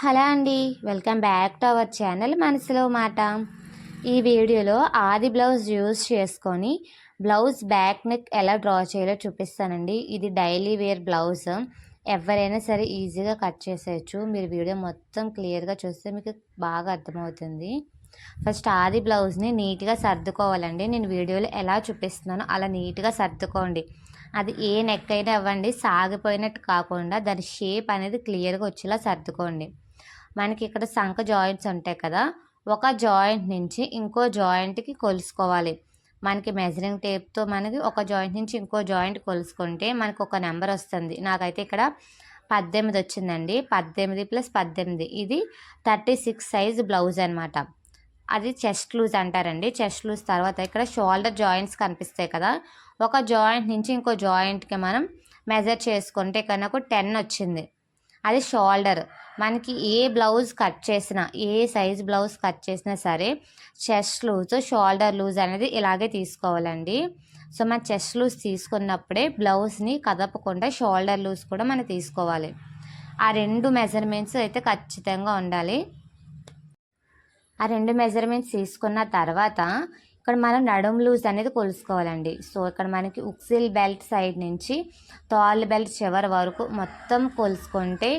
Hello అండి, welcome back to our channel మనసులో మాట. ఈ వీడియోలో ఆది బ్లౌజ్ యూజ్ చేసుకొని బ్లౌజ్ బ్యాక్ నెక్ ఎలా డ్రా చేయాలో చూపిస్తానండి. ఇది డైలీ వేర్ బ్లౌజ్, ఎవరైనా సరే ఈజీగా కట్ చేసేయచ్చు. మీరు వీడియో మొత్తం క్లియర్గా చూస్తే మీకు బాగా అర్థమవుతుంది. ఫస్ట్ ఆది బ్లౌజ్ని నీట్గా సర్దుకోవాలండి. నేను వీడియోలో ఎలా చూపిస్తున్నానో అలా నీట్గా సర్దుకోండి. అది ఏ నెక్ అయినా అవ్వండి, సాగిపోయినట్టు కాకుండా దాని షేప్ అనేది క్లియర్గా వచ్చేలా సర్దుకోండి. మనకి ఇక్కడ సంఖ జాయింట్స్ ఉంటాయి కదా, ఒక జాయింట్ నుంచి ఇంకో జాయింట్కి కొలుసుకోవాలి. మనకి మెజరింగ్ టేప్తో మనకి ఒక జాయింట్ నుంచి ఇంకో జాయింట్ కొలుసుకుంటే మనకు ఒక నెంబర్ వస్తుంది. నాకైతే ఇక్కడ 18 వచ్చిందండి. 18 + 18 ఇది 36 సైజ్ బ్లౌజ్ అనమాట. అది చెస్ట్ లూజ్ అంటారండి. చెస్ట్ లూజ్ తర్వాత ఇక్కడ షోల్డర్ జాయింట్స్ కనిపిస్తాయి కదా, ఒక జాయింట్ నుంచి ఇంకో జాయింట్కి మనం మెజర్ చేసుకుంటే ఇక్కడ నాకు 10 వచ్చింది. అది షోల్డర్. మనకి ఏ బ్లౌజ్ కట్ చేసినా, ఏ సైజ్ బ్లౌజ్ కట్ చేసినా సరే చెస్ట్ లూజ్ షోల్డర్ లూజ్ అనేది ఇలాగే తీసుకోవాలండి. సో మన చెస్ట్ లూజ్ తీసుకున్నప్పుడే బ్లౌజ్ని కదపకుండా షోల్డర్ లూజ్ కూడా మనం తీసుకోవాలి. ఆ రెండు మెజర్మెంట్స్ అయితే ఖచ్చితంగా ఉండాలి. ఆ రెండు మెజర్మెంట్స్ తీసుకున్న తర్వాత ఇక్కడ మనం నడుం లూజ్ అనేది కొలుసుకోవాలండి. సో ఇక్కడ మనకి ఉక్సిల్ బెల్ట్ సైడ్ నుంచి తాల్ బెల్ట్ చివరి వరకు మొత్తం కొలుసుకుంటే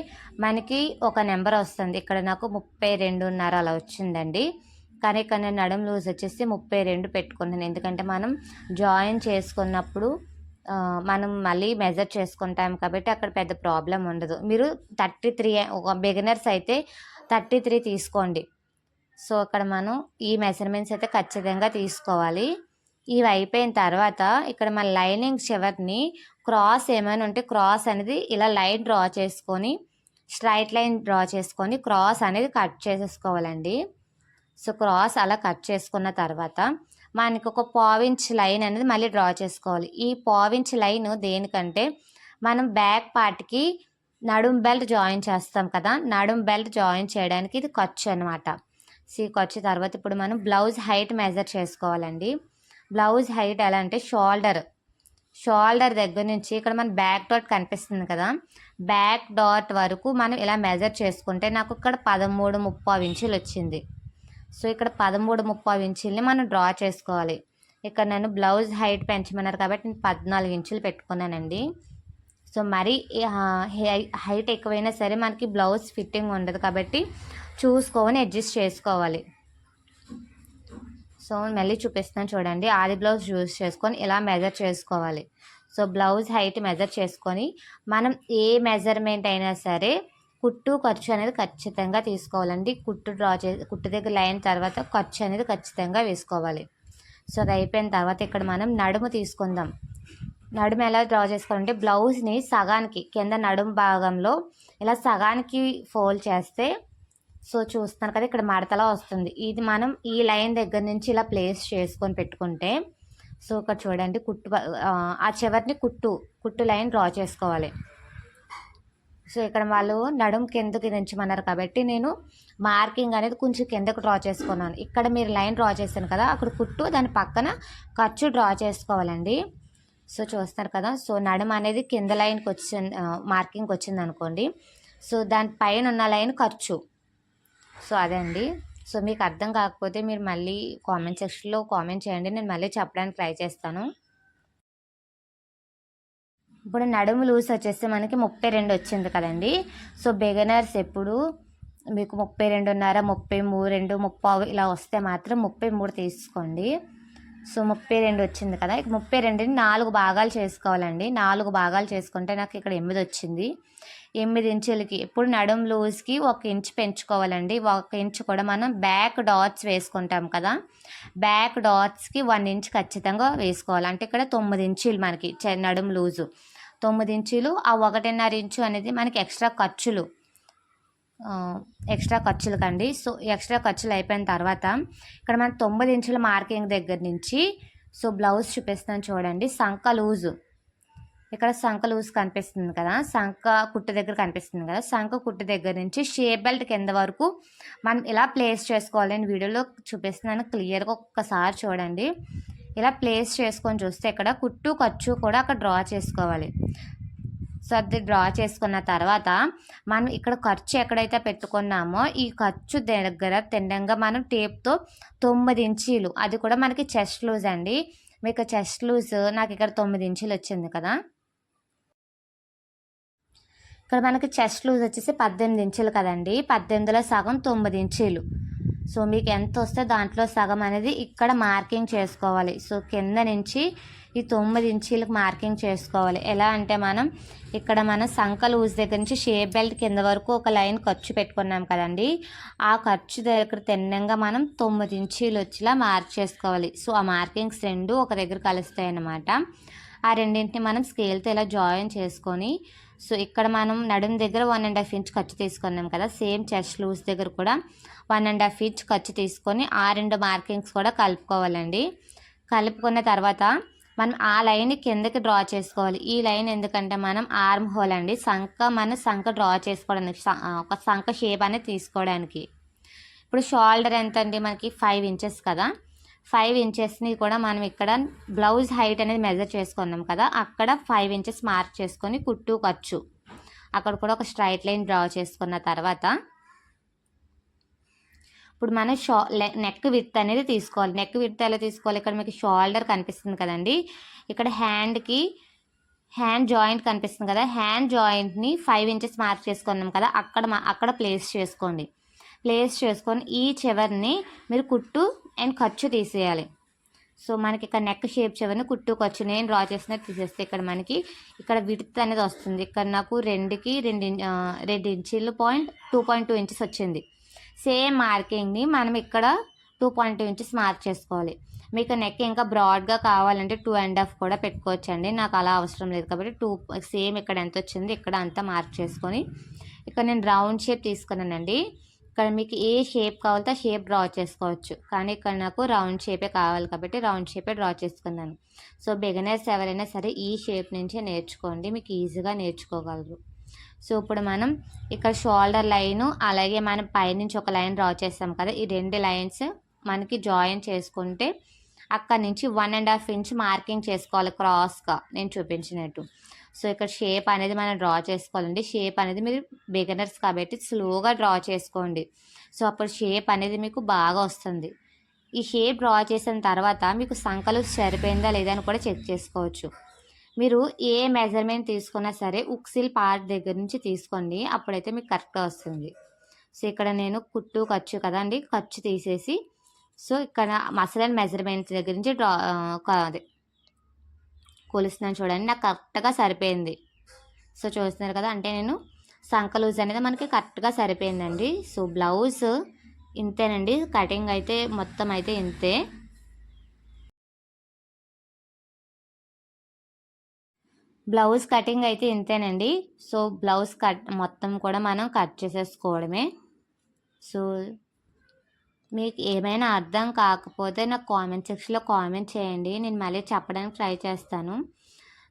మనకి ఒక నెంబర్ వస్తుంది. ఇక్కడ నాకు 32.5 అలా వచ్చిందండి. కానీ ఇక్కడ నేను నడుం లూజ్ వచ్చేసి 32 పెట్టుకున్నాను. ఎందుకంటే మనం జాయిన్ చేసుకున్నప్పుడు మనం మళ్ళీ మెజర్ చేసుకుంటాం కాబట్టి అక్కడ పెద్ద ప్రాబ్లం ఉండదు. మీరు 33, ఒక బిగినర్స్ అయితే 33 తీసుకోండి. సో ఇక్కడ మనం ఈ మెజర్మెంట్స్ అయితే ఖచ్చితంగా తీసుకోవాలి. ఇవి అయిపోయిన తర్వాత ఇక్కడ మన లైనింగ్ చివరిని క్రాస్ ఏమైనా ఉంటే క్రాస్ అనేది ఇలా లైన్ డ్రా చేసుకొని, స్ట్రైట్ లైన్ డ్రా చేసుకొని క్రాస్ అనేది కట్ చేసేసుకోవాలండి. సో క్రాస్ అలా కట్ చేసుకున్న తర్వాత మనకి ఒక 1/4 ఇంచ్ లైన్ అనేది మళ్ళీ డ్రా చేసుకోవాలి. ఈ 1/4 ఇంచ్ లైన్ దేనికంటే మనం బ్యాక్ పార్ట్కి నడుం బెల్ట్ జాయిన్ చేస్తాం కదా, నడుం బెల్ట్ జాయిన్ చేయడానికి ఇది ఖర్చు అనమాట. సీకి వచ్చిన తర్వాత ఇప్పుడు మనం బ్లౌజ్ హైట్ మెజర్ చేసుకోవాలండి. బ్లౌజ్ హైట్ ఎలా అంటే షోల్డర్ దగ్గర నుంచి ఇక్కడ మన బ్యాక్ డాట్ కనిపిస్తుంది కదా, బ్యాక్ డాట్ వరకు మనం ఇలా మెజర్ చేసుకుంటే నాకు ఇక్కడ 13.5 ఇంచులు వచ్చింది. సో ఇక్కడ 13.5 ఇంచుల్ని మనం డ్రా చేసుకోవాలి. ఇక్కడ నేను బ్లౌజ్ హైట్ పెంచమన్నారు కాబట్టి నేను 14 ఇంచులు పెట్టుకున్నానండి. సో మరి హైట్ ఎక్కువైనా సరే మనకి బ్లౌజ్ ఫిట్టింగ్ ఉండదు కాబట్టి చూసుకొని అడ్జస్ట్ చేసుకోవాలి. సో మళ్ళీ చూపిస్తున్నాను చూడండి. ఆది బ్లౌజ్ యూజ్ చేసుకొని ఇలా మెజర్ చేసుకోవాలి. సో బ్లౌజ్ హైట్ మెజర్ చేసుకొని మనం ఏ మెజర్మెంట్ అయినా సరే కుట్టు ఖర్చు అనేది ఖచ్చితంగా తీసుకోవాలండి. కుట్టు దగ్గర లైన్ తర్వాత ఖర్చు అనేది ఖచ్చితంగా వేసుకోవాలి. సో అది అయిపోయిన తర్వాత ఇక్కడ మనం నడుము తీసుకుందాం. నడుము ఎలా డ్రా చేసుకోవాలంటే బ్లౌజ్ని సగానికి కింద నడుము భాగంలో ఇలా సగానికి ఫోల్డ్ చేస్తే, సో చూస్తున్నారు కదా ఇక్కడ మడతలా వస్తుంది. ఇది మనం ఈ లైన్ దగ్గర నుంచి ఇలా ప్లేస్ చేసుకొని పెట్టుకుంటే, సో ఇక్కడ చూడండి ఆ చివరిని కుట్టు లైన్ డ్రా చేసుకోవాలి. సో ఇక్కడ వాళ్ళు నడుము కిందకి దించమన్నారు కాబట్టి నేను మార్కింగ్ అనేది కొంచెం కిందకు డ్రా చేసుకున్నాను. ఇక్కడ మీరు లైన్ డ్రా చేశాను కదా, అక్కడ కుట్టు దాని పక్కన ఖర్చు డ్రా చేసుకోవాలండి. సో చూస్తారు కదా, సో నడుము అనేది కింద లైన్కి మార్కింగ్కి వచ్చింది అనుకోండి. సో దాని పైన ఉన్న లైన్ ఖర్చు. సో అదే అండి. సో మీకు అర్థం కాకపోతే మీరు మళ్ళీ కామెంట్ సెక్షన్లో కామెంట్ చేయండి, నేను మళ్ళీ చెప్పడానికి ట్రై చేస్తాను. ఇప్పుడు నడుము లూజ్ వచ్చేసి మనకి 32 వచ్చింది కదండి. సో బిగినర్స్ ఎప్పుడు మీకు 32.5, 33, 30 ఇలా వస్తే మాత్రం 33 తీసుకోండి. సో 32 వచ్చింది కదా, ఇక 32ని 4 భాగాలు చేసుకోవాలండి. 4 భాగాలు చేసుకుంటే నాకు ఇక్కడ 8 వచ్చింది. 8 ఇంచులకి ఇప్పుడు నడుం లూజ్కి 1 ఇంచ్ పెంచుకోవాలండి. 1 ఇంచ్ కూడా మనం బ్యాక్ డాట్స్ వేసుకుంటాం కదా, బ్యాక్ డాట్స్కి 1 ఇంచ్ ఖచ్చితంగా వేసుకోవాలి. అంటే ఇక్కడ 9 ఇంచులు మనకి నడుం లూజు 9 ఇంచులు. ఆ 1.5 ఇంచు అనేది మనకి ఎక్స్ట్రా ఖర్చులు కండి. సో ఎక్స్ట్రా ఖర్చులు అయిపోయిన తర్వాత ఇక్కడ మన 9 ఇంచుల మార్కింగ్ దగ్గర నుంచి, సో బ్లౌజ్ చూపిస్తాను చూడండి. సంఖ లూజు, ఇక్కడ సంఖ లూజ్ కనిపిస్తుంది కదా, సంఖ కుట్టు దగ్గర కనిపిస్తుంది కదా, సంఖ కుట్టు దగ్గర నుంచి షేప్ బెల్ట్ కింద వరకు మనం ఇలా ప్లేస్ చేసుకోవాలి. నేను వీడియోలో చూపిస్తున్నాను, క్లియర్గా ఒక్కసారి చూడండి. ఇలా ప్లేస్ చేసుకొని చూస్తే ఇక్కడ కుట్టు ఖర్చు కూడా అక్కడ డ్రా చేసుకోవాలి. సో అది డ్రా చేసుకున్న తర్వాత మనం ఇక్కడ ఖర్చు ఎక్కడైతే పెట్టుకున్నామో ఈ ఖర్చు దగ్గర తిండంగా మనం టేప్తో 9 ఇంచీలు, అది కూడా మనకి చెస్ట్ లూజ్ అండి. మీకు చెస్ట్ లూజ్ నాకు ఇక్కడ 9 ఇంచీలు వచ్చింది కదా. ఇక్కడ మనకి చెస్ట్ లూజ్ వచ్చేసి 18 ఇంచులు కదండి. 18లో సగం 9 ఇంచీలు. సో మీకు ఎంత వస్తే దాంట్లో సగం అనేది ఇక్కడ మార్కింగ్ చేసుకోవాలి. సో కింద నుంచి ఈ 9 ఇంచీలకు మార్కింగ్ చేసుకోవాలి. ఎలా అంటే మనం సంక లూజ్ దగ్గర నుంచి షేప్ బెల్ట్ కింద వరకు ఒక లైన్ ఖర్చు పెట్టుకున్నాం కదండి. ఆ ఖర్చు దగ్గర తిన్నంగా మనం 9 ఇంచీలు వచ్చేలా మార్క్ చేసుకోవాలి. సో ఆ మార్కింగ్స్ రెండు ఒక దగ్గర కలుస్తాయి అన్నమాట. ఆ రెండింటిని మనం స్కేల్తో ఇలా జాయిన్ చేసుకొని, సో ఇక్కడ మనం నడుము దగ్గర 1.5 ఇంచ్ ఖర్చు తీసుకున్నాం కదా, సేమ్ చెస్ట్ లూజ్ దగ్గర కూడా 1.5 ఇంచ్ ఖర్చు తీసుకొని ఆ రెండు మార్కింగ్స్ కూడా కలుపుకోవాలండి. కలుపుకున్న తర్వాత మనం ఆ లైన్ కిందకి డ్రా చేసుకోవాలి. ఈ లైన్ ఎందుకంటే మనం ఆర్మ్ హోల్ అండి, సంక డ్రా చేసుకోవడానికి, ఒక సంక షేప్ అనేది తీసుకోవడానికి. ఇప్పుడు షోల్డర్ ఎంత అండి, మనకి 5 ఇంచెస్ కదా. 5 ఇంచెస్ని కూడా మనం ఇక్కడ బ్లౌజ్ హైట్ అనేది మెజర్ చేసుకున్నాం కదా, అక్కడ 5 ఇంచెస్ మార్క్ చేసుకొని కుట్టు ఖర్చు అక్కడ కూడా ఒక స్ట్రైట్ లైన్ డ్రా చేసుకున్న తర్వాత ఇప్పుడు మనం నెక్ విడ్త్ అనేది తీసుకోవాలి. నెక్ విడ్త్ ఎలా తీసుకోవాలి, ఇక్కడ మీకు షోల్డర్ కనిపిస్తుంది కదండి, ఇక్కడ హ్యాండ్ జాయింట్ కనిపిస్తుంది కదా, హ్యాండ్ జాయింట్ని 5 ఇంచెస్ మార్క్ చేసుకున్నాం కదా, అక్కడ ప్లేస్ చేసుకోండి. ప్లేస్ చేసుకొని ఈ చివరిని మీరు కుట్టు అండ్ ఖర్చు తీసేయాలి. సో మనకి ఇక్కడ నెక్ షేప్ చివరిని కుట్టు ఖర్చు నేను డ్రా చేసినట్టు తీసేస్తే ఇక్కడ విడ్త్ అనేది వస్తుంది. ఇక్కడ నాకు 2 ఇంచీలు 2.2 ఇంచెస్ వచ్చింది. సేమ్ మార్కింగ్ని మనం ఇక్కడ 2.2 ఇంచెస్ మార్క్ చేసుకోవాలి. మీకు నెక్ ఇంకా బ్రాడ్గా కావాలంటే 2.5 కూడా పెట్టుకోవచ్చండి. నాకు అలా అవసరం లేదు కాబట్టి సేమ్ ఇక్కడ ఎంత వచ్చింది ఇక్కడ అంతా మార్క్ చేసుకొని, ఇక్కడ నేను రౌండ్ షేప్ తీసుకున్నానండి. ఇక్కడ మీకు ఏ షేప్ కావాలంటే ఆ షేప్ డ్రా చేసుకోవచ్చు, కానీ ఇక్కడ నాకు రౌండ్ షేపే కావాలి కాబట్టి రౌండ్ షేపే డ్రా చేసుకున్నాను. సో బిగినర్స్ ఎవరైనా సరే ఈ షేప్ నుంచే నేర్చుకోండి, మీకు ఈజీగా నేర్చుకోగలరు. సో ఇప్పుడు మనం ఇక్కడ షోల్డర్ లైను, అలాగే మనం పైనుంచి ఒక లైన్ డ్రా చేస్తాం కదా, ఈ 2 లైన్స్ మనకి జాయిన్ చేసుకుంటే అక్కడ నుంచి 1.5 ఇంచ్ మార్కింగ్ చేసుకోవాలి క్రాస్గా నేను చూపించినట్టు. సో ఇక్కడ షేప్ అనేది మనం డ్రా చేసుకోవాలండి. షేప్ అనేది మీరు బిగినర్స్ కాబట్టి స్లోగా డ్రా చేసుకోండి. సో అప్పుడు షేప్ అనేది మీకు బాగా వస్తుంది. ఈ షేప్ డ్రా చేసిన తర్వాత మీకు సంకలు సరిపోయిందా లేదా అని కూడా చెక్ చేసుకోవచ్చు. మీరు ఏ మెజర్మెంట్ తీసుకున్నా సరే ఉక్సిల్ పార్ట్ దగ్గర నుంచి తీసుకోండి, అప్పుడైతే మీకు కరెక్ట్గా వస్తుంది. సో ఇక్కడ నేను కుట్టు ఖర్చు కదండి, ఖర్చు తీసేసి సో ఇక్కడ మసలైన మెజర్మెంట్ దగ్గర నుంచి అదే కొలుస్తున్నాను చూడండి, నాకు కరెక్ట్గా సరిపోయింది. సో చూస్తున్నారు కదా, అంటే నేను సంక లూజ్ అనేది మనకి కరెక్ట్గా సరిపోయిందండి. సో బ్లౌజ్ ఇంతేనండి, కటింగ్ అయితే మొత్తం అయితే ఇంతే. బ్లౌజ్ కటింగ్ అయితే ఇంతేనండి. సో బ్లౌజ్ మొత్తం కూడా మనం కట్ చేసేసుకోవడమే. సో మీకు ఏమైనా అర్థం కాకపోతే నాకు కామెంట్ సెక్షన్లో కామెంట్ చేయండి, నేను మళ్ళీ చెప్పడానికి ట్రై చేస్తాను.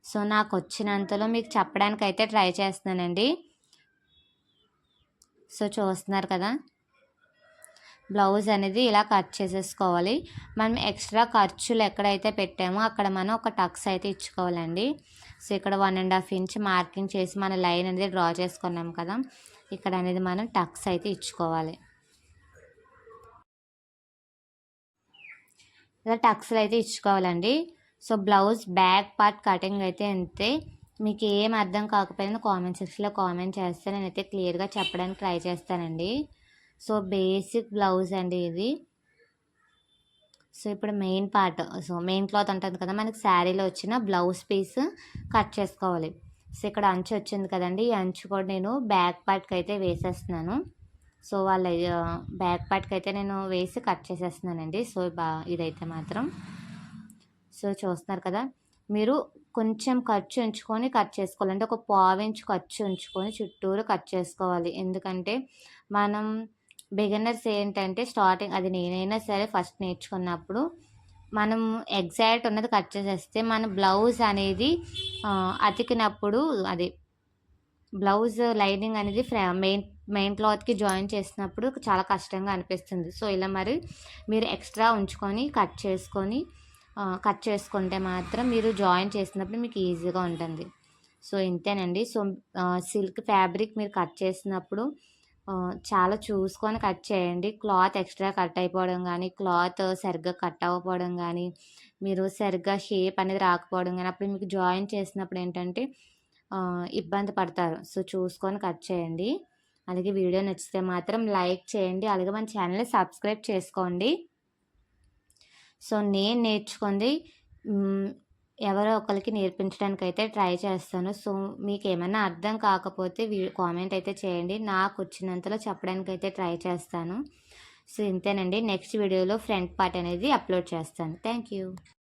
సో నాకు వచ్చినంతలో మీకు చెప్పడానికి అయితే ట్రై చేస్తున్నానండి. సో చూస్తున్నారు కదా, బ్లౌజ్ అనేది ఇలా కట్ చేసేసుకోవాలి. మనం ఎక్స్ట్రా ఖర్చులు ఎక్కడైతే పెట్టామో అక్కడ మనం ఒక టక్స్ అయితే ఇచ్చుకోవాలండి. సో ఇక్కడ 1.5 ఇంచ్ మార్కింగ్ చేసి మన లైన్ అనేది డ్రా చేసుకున్నాం కదా, ఇక్కడ అనేది మనం టక్స్ అయితే ఇచ్చుకోవాలి. ఇలా టక్స్లు అయితే ఇచ్చుకోవాలండి. So blouse back part cutting అయితే అంతే. మీకు ఏం అర్థం కాకపోయినా కామెంట్ సెక్షన్లో కామెంట్ చేస్తే నేనైతే క్లియర్గా చెప్పడానికి ట్రై చేస్తానండి. సో బేసిక్ బ్లౌజ్ అండి ఇది. సో ఇప్పుడు main part, so main cloth ఉంటుంది కదా మనకి శారీలో వచ్చిన బ్లౌజ్ పీస్ కట్ చేసుకోవాలి. సో ఇక్కడ అంచు వచ్చింది కదండి, ఈ అంచు కూడా నేను బ్యాక్ పార్ట్కి అయితే వేసేస్తున్నాను. సో వాళ్ళ బ్యాక్ పార్ట్కి అయితే నేను వేసి కట్ చేసేస్తున్నానండి. సో ఇదైతే మాత్రం సో చూస్తున్నారు కదా, మీరు కొంచెం ఖర్చు ఉంచుకొని కట్ చేసుకోవాలంటే ఒక 1/4 ఇంచ్ ఖర్చు ఉంచుకొని చుట్టూరు కట్ చేసుకోవాలి. ఎందుకంటే మనం బిగినర్స్ ఏంటంటే స్టార్టింగ్, అది నేనైనా సరే ఫస్ట్ నేర్చుకున్నప్పుడు మనం ఎగ్జాక్ట్ ఉన్నది కట్ చేసేస్తే మన బ్లౌజ్ అనేది అతికినప్పుడు అది బ్లౌజ్ లైనింగ్ అనేది మెయిన్ క్లాత్కి జాయిన్ చేసినప్పుడు చాలా కష్టంగా అనిపిస్తుంది. సో ఇలా మరి మీరు ఎక్స్ట్రా ఉంచుకొని కట్ చేసుకుంటే మాత్రం మీరు జాయిన్ చేసినప్పుడు మీకు ఈజీగా ఉంటుంది. సో ఇంతేనండి. సో సిల్క్ ఫ్యాబ్రిక్ మీరు కట్ చేసినప్పుడు చాలా చూసుకొని కట్ చేయండి. క్లాత్ ఎక్స్ట్రా కట్ అయిపోవడం గానీ, క్లాత్ సరిగ్గా కట్ అవ్వకపోవడం గానీ, మీరు సరిగ్గా షేప్ అనేది రాకపోవడం గానీ, అప్పుడు మీకు జాయిన్ చేసినప్పుడు ఏంటంటే ఇబ్బంది పడతారు. సో చూసుకొని కట్ చేయండి. అలాగే వీడియో నచ్చితే మాత్రం లైక్ చేయండి. అలాగే మన ఛానల్‌ని సబ్స్క్రైబ్ చేసుకోండి. సో నేను నేర్చుకుంది హ్మ్. ఎవరో ఒకళ్ళకి నేర్పించడానికైతే ట్రై చేస్తాను. సో మీకేమన్నా అర్థం కాకపోతే కామెంట్ అయితే చేయండి. నాకొచ్చినంతలో చెప్పడానికైతే ట్రై చేస్తాను. సో ఇంతేనండి. నెక్స్ట్ వీడియోలో ఫ్రంట్ పార్ట్ అనేది అప్లోడ్ చేస్తాను. Thank you.